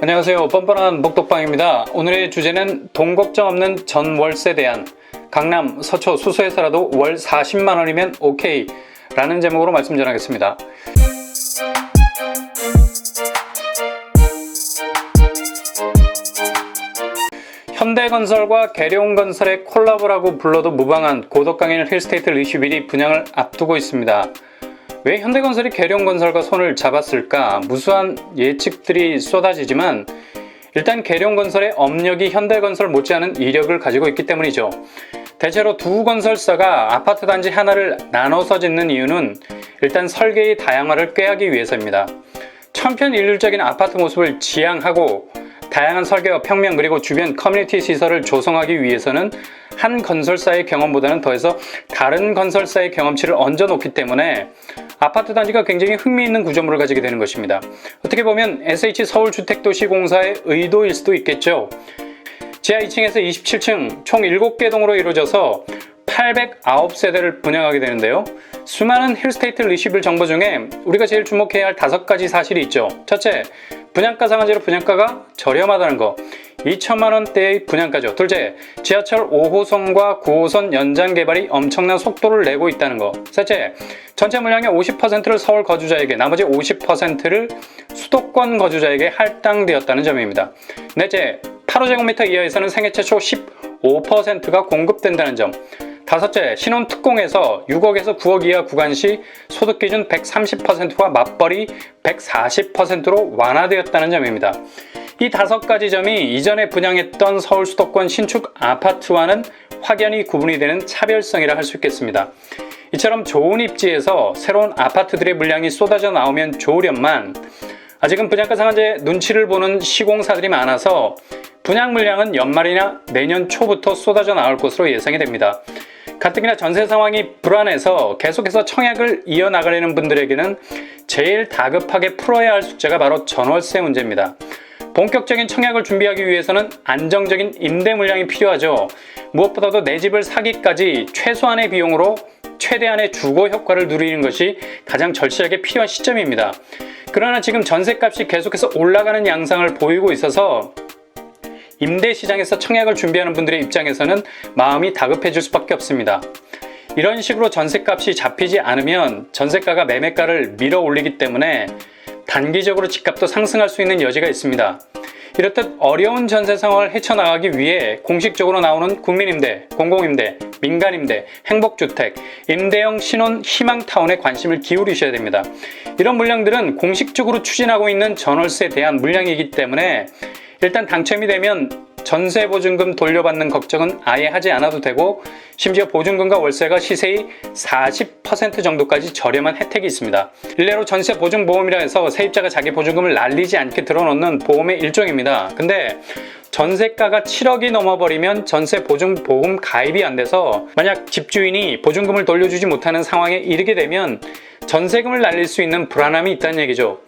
안녕하세요. 뻔뻔한 목독방입니다. 오늘의 주제는 돈 걱정 없는 전월세 대안. 강남, 서초, 수서에서라도 월 40만원이면 오케이 라는 제목으로 말씀 전하겠습니다. 현대건설과 계룡건설의 콜라보라고 불러도 무방한 고덕강일 힐스테이트 리슈빌이 분양을 앞두고 있습니다. 왜 현대건설이 계룡건설과 손을 잡았을까? 무수한 예측들이 쏟아지지만 일단 계룡건설의 업력이 현대건설 못지않은 이력을 가지고 있기 때문이죠. 대체로 두 건설사가 아파트 단지 하나를 나눠서 짓는 이유는 일단 설계의 다양화를 꾀하기 위해서입니다. 천편일률적인 아파트 모습을 지향하고 다양한 설계와 평면 그리고 주변 커뮤니티 시설을 조성하기 위해서는 한 건설사의 경험보다는 더해서 다른 건설사의 경험치를 얹어놓기 때문에 아파트 단지가 굉장히 흥미있는 구조물을 가지게 되는 것입니다. 어떻게 보면 SH서울주택도시공사의 의도일 수도 있겠죠. 지하 2층에서 27층 총 7개 동으로 이루어져서 809세대를 분양하게 되는데요. 수많은 힐스테이트 리시빌 정보 중에 우리가 제일 주목해야 할 5가지 사실이 있죠. 첫째, 분양가 상한제로 분양가가 저렴하다는 거. 2천만원대의 분양가죠. 둘째, 지하철 5호선과 9호선 연장 개발이 엄청난 속도를 내고 있다는 거. 셋째, 전체 물량의 50%를 서울 거주자에게, 나머지 50%를 수도권 거주자에게 할당되었다는 점입니다. 넷째, 8호제곱미터 이하에서는 생애 최초 15%가 공급된다는 점. 다섯째, 신혼특공에서 6억에서 9억 이하 구간 시 소득기준 130%와 맞벌이 140%로 완화되었다는 점입니다. 이 5가지 점이 이전에 분양했던 서울 수도권 신축 아파트와는 확연히 구분이 되는 차별성이라 할 수 있겠습니다. 이처럼 좋은 입지에서 새로운 아파트들의 물량이 쏟아져 나오면 좋으련만 아직은 분양가 상한제 눈치를 보는 시공사들이 많아서 분양 물량은 연말이나 내년 초부터 쏟아져 나올 것으로 예상이 됩니다. 가뜩이나 전세 상황이 불안해서 계속해서 청약을 이어나가려는 분들에게는 제일 다급하게 풀어야 할 숙제가 바로 전월세 문제입니다. 본격적인 청약을 준비하기 위해서는 안정적인 임대 물량이 필요하죠. 무엇보다도 내 집을 사기까지 최소한의 비용으로 최대한의 주거 효과를 누리는 것이 가장 절실하게 필요한 시점입니다. 그러나 지금 전세값이 계속해서 올라가는 양상을 보이고 있어서 임대 시장에서 청약을 준비하는 분들의 입장에서는 마음이 다급해질 수밖에 없습니다. 이런 식으로 전세값이 잡히지 않으면 전세가가 매매가를 밀어 올리기 때문에 단기적으로 집값도 상승할 수 있는 여지가 있습니다. 이렇듯 어려운 전세 상황을 헤쳐나가기 위해 공식적으로 나오는 국민임대, 공공임대, 민간임대, 행복주택, 임대형 신혼 희망타운에 관심을 기울이셔야 됩니다. 이런 물량들은 공식적으로 추진하고 있는 전월세에 대한 물량이기 때문에 일단 당첨이 되면 전세보증금 돌려받는 걱정은 아예 하지 않아도 되고 심지어 보증금과 월세가 시세의 40% 정도까지 저렴한 혜택이 있습니다. 일례로 전세보증보험이라 해서 세입자가 자기 보증금을 날리지 않게 들어놓는 보험의 일종입니다. 근데 전세가가 7억이 넘어버리면 전세보증보험 가입이 안 돼서 만약 집주인이 보증금을 돌려주지 못하는 상황에 이르게 되면 전세금을 날릴 수 있는 불안함이 있다는 얘기죠.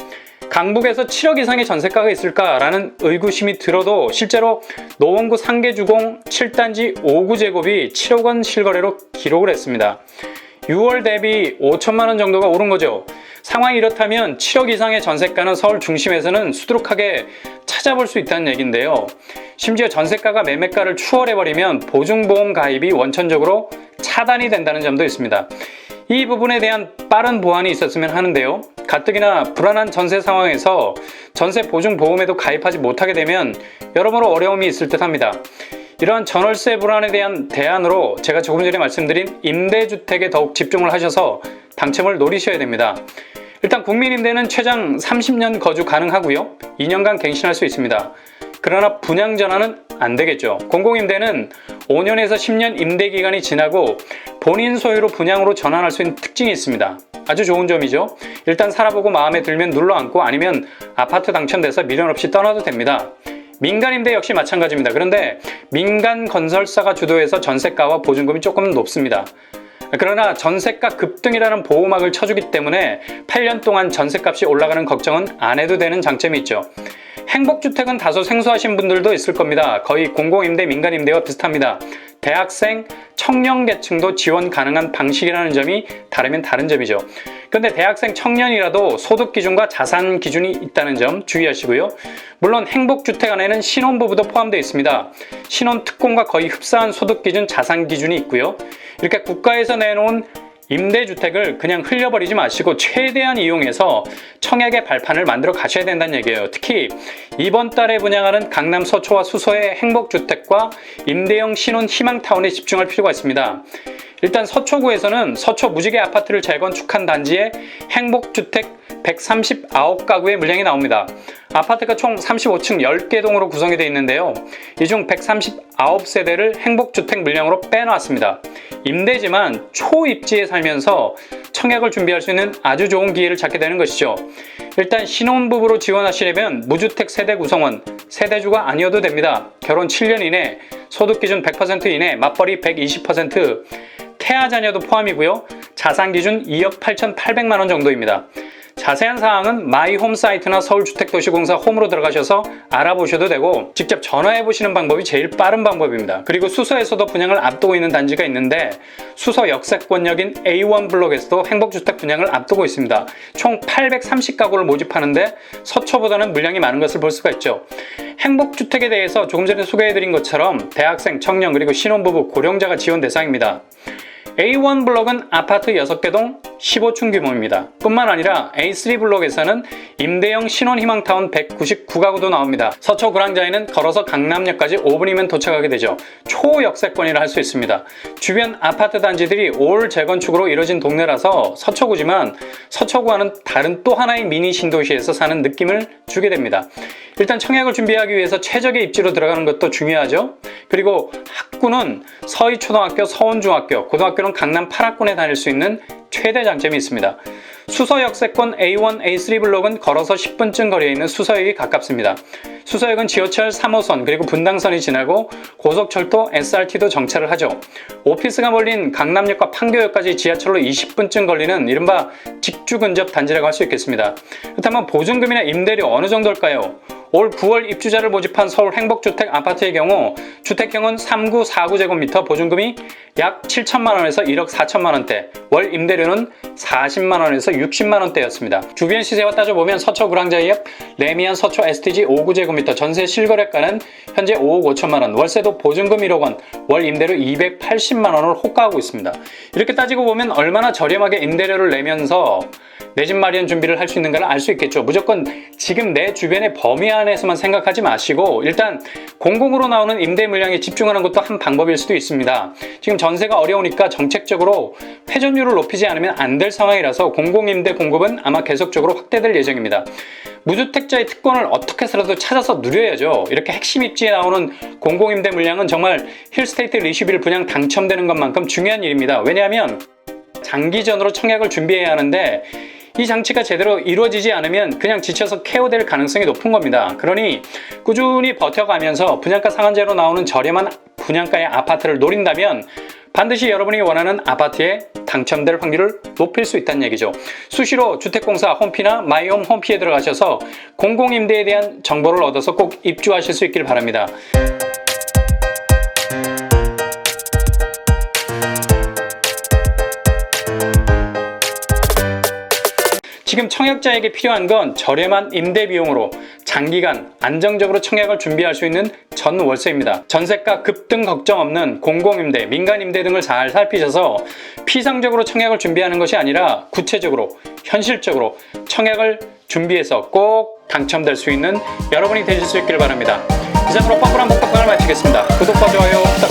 강북에서 7억 이상의 전세가가 있을까라는 의구심이 들어도 실제로 노원구 상계주공 7단지 5구제곱이 7억 원 실거래로 기록을 했습니다. 6월 대비 5천만 원 정도가 오른 거죠. 상황이 이렇다면 7억 이상의 전세가는 서울 중심에서는 수두룩하게 찾아볼 수 있다는 얘기인데요. 심지어 전세가가 매매가를 추월해버리면 보증보험 가입이 원천적으로 차단이 된다는 점도 있습니다. 이 부분에 대한 빠른 보완이 있었으면 하는데요. 가뜩이나 불안한 전세 상황에서 전세 보증보험에도 가입하지 못하게 되면 여러모로 어려움이 있을 듯 합니다. 이러한 전월세 불안에 대한 대안으로 제가 조금 전에 말씀드린 임대주택에 더욱 집중을 하셔서 당첨을 노리셔야 됩니다. 일단 국민임대는 최장 30년 거주 가능하고요. 2년간 갱신할 수 있습니다. 그러나 분양 전환은 안 되겠죠. 공공임대는 5년에서 10년 임대기간이 지나고 본인 소유로 분양으로 전환할 수 있는 특징이 있습니다. 아주 좋은 점이죠. 일단 살아보고 마음에 들면 눌러앉고 아니면 아파트 당첨돼서 미련 없이 떠나도 됩니다. 민간임대 역시 마찬가지입니다. 그런데 민간 건설사가 주도해서 전세가와 보증금이 조금 높습니다. 그러나 전세가 급등이라는 보호막을 쳐주기 때문에 8년 동안 전세값이 올라가는 걱정은 안 해도 되는 장점이 있죠. 행복주택은 다소 생소하신 분들도 있을 겁니다. 거의 공공임대, 민간임대와 비슷합니다. 대학생, 청년계층도 지원 가능한 방식이라는 점이 다르면 다른 점이죠. 그런데 대학생 청년이라도 소득 기준과 자산 기준이 있다는 점 주의하시고요. 물론 행복주택 안에는 신혼부부도 포함되어 있습니다. 신혼특공과 거의 흡사한 소득 기준, 자산 기준이 있고요. 이렇게 국가에서 내놓은 임대주택을 그냥 흘려버리지 마시고 최대한 이용해서 청약의 발판을 만들어 가셔야 된다는 얘기예요. 특히 이번 달에 분양하는 강남 서초와 수서의 행복주택과 임대형 신혼 희망타운에 집중할 필요가 있습니다. 일단 서초구에서는 서초 무지개 아파트를 재건축한 단지에 행복주택 139가구의 물량이 나옵니다. 아파트가 총 35층 10개 동으로 구성이 되어 있는데요. 이 중 139세대를 행복주택 물량으로 빼놓았습니다. 임대지만 초입지에 살면서 청약을 준비할 수 있는 아주 좋은 기회를 찾게 되는 것이죠. 일단 신혼부부로 지원하시려면 무주택 세대 구성원, 세대주가 아니어도 됩니다. 결혼 7년 이내, 소득기준 100% 이내, 맞벌이 120%, 태아 자녀도 포함이고요. 자산 기준 2억 8,800만 원 정도입니다. 자세한 사항은 마이홈 사이트나 서울주택도시공사 홈으로 들어가셔서 알아보셔도 되고 직접 전화해 보시는 방법이 제일 빠른 방법입니다. 그리고 수서에서도 분양을 앞두고 있는 단지가 있는데 수서 역세권역인 A1 블록에서도 행복주택 분양을 앞두고 있습니다. 총 830가구를 모집하는데 서초보다는 물량이 많은 것을 볼 수가 있죠. 행복주택에 대해서 조금 전에 소개해드린 것처럼 대학생, 청년 그리고 신혼부부, 고령자가 지원 대상입니다. A1 블록은 아파트 6개 동 15층 규모입니다. 뿐만 아니라 A3 블록에서는 임대형 신혼희망타운 199가구도 나옵니다. 서초 구랑자에는 걸어서 강남역까지 5분이면 도착하게 되죠. 초역세권이라 할 수 있습니다. 주변 아파트 단지들이 올 재건축으로 이뤄진 동네라서 서초구지만 서초구와는 다른 또 하나의 미니 신도시에서 사는 느낌을 주게 됩니다. 일단 청약을 준비하기 위해서 최적의 입지로 들어가는 것도 중요하죠. 그리고 학구는 서희초등학교, 서원중학교, 고등학교는 강남 8학군에 다닐 수 있는 최대 장점이 있습니다. 수서 역세권 A1, A3 블록은 걸어서 10분쯤 거리에 있는 수서역이 가깝습니다. 수서역은 지하철 3호선 그리고 분당선이 지나고 고속철도 SRT도 정차를 하죠. 오피스가 몰린 강남역과 판교역까지 지하철로 20분쯤 걸리는 이른바 직주 근접 단지라고 할 수 있겠습니다. 그렇다면 보증금이나 임대료 어느 정도일까요? 올 9월 입주자를 모집한 서울 행복주택 아파트의 경우 주택형은 3구 4구제곱미터 보증금이 약 7천만원에서 1억 4천만원대, 월 임대료는 40만원에서 60만원대였습니다. 주변 시세와 따져보면 서초 구랑자역 레미안 서초 STG 5구제곱미터 전세 실거래가는 현재 5억 5천만원, 월세도 보증금 1억 원, 월 임대료 280만원을 호가하고 있습니다. 이렇게 따지고 보면 얼마나 저렴하게 임대료를 내면서 내 집 마련 준비를 할 수 있는가를 알 수 있겠죠. 무조건 지금 내 주변의 범위 안에서만 생각하지 마시고 일단 공공으로 나오는 임대 물량에 집중하는 것도 한 방법일 수도 있습니다. 지금 전세가 어려우니까 정책적으로 회전율을 높이지 않으면 안 될 상황이라서 공공임대 공급은 아마 계속적으로 확대될 예정입니다. 무주택자의 특권을 어떻게 해서라도 찾아서 누려야죠. 이렇게 핵심 입지에 나오는 공공임대 물량은 정말 힐스테이트 리슈빌 분양 당첨되는 것만큼 중요한 일입니다. 왜냐하면 장기전으로 청약을 준비해야 하는데 이 장치가 제대로 이루어지지 않으면 그냥 지쳐서 KO될 가능성이 높은 겁니다. 그러니 꾸준히 버텨가면서 분양가 상한제로 나오는 저렴한 분양가의 아파트를 노린다면 반드시 여러분이 원하는 아파트에 당첨될 확률을 높일 수 있다는 얘기죠. 수시로 주택공사 홈피나 마이홈 홈피에 들어가셔서 공공임대에 대한 정보를 얻어서 꼭 입주하실 수 있길 바랍니다. 지금 청약자에게 필요한 건 저렴한 임대 비용으로 장기간 안정적으로 청약을 준비할 수 있는 전월세입니다. 전세가 급등 걱정 없는 공공임대, 민간임대 등을 잘 살피셔서 피상적으로 청약을 준비하는 것이 아니라 구체적으로, 현실적으로 청약을 준비해서 꼭 당첨될 수 있는 여러분이 되실 수 있길 바랍니다. 이상으로 뻔뻔한 복덕방을 마치겠습니다. 구독과 좋아요 부탁드립니다.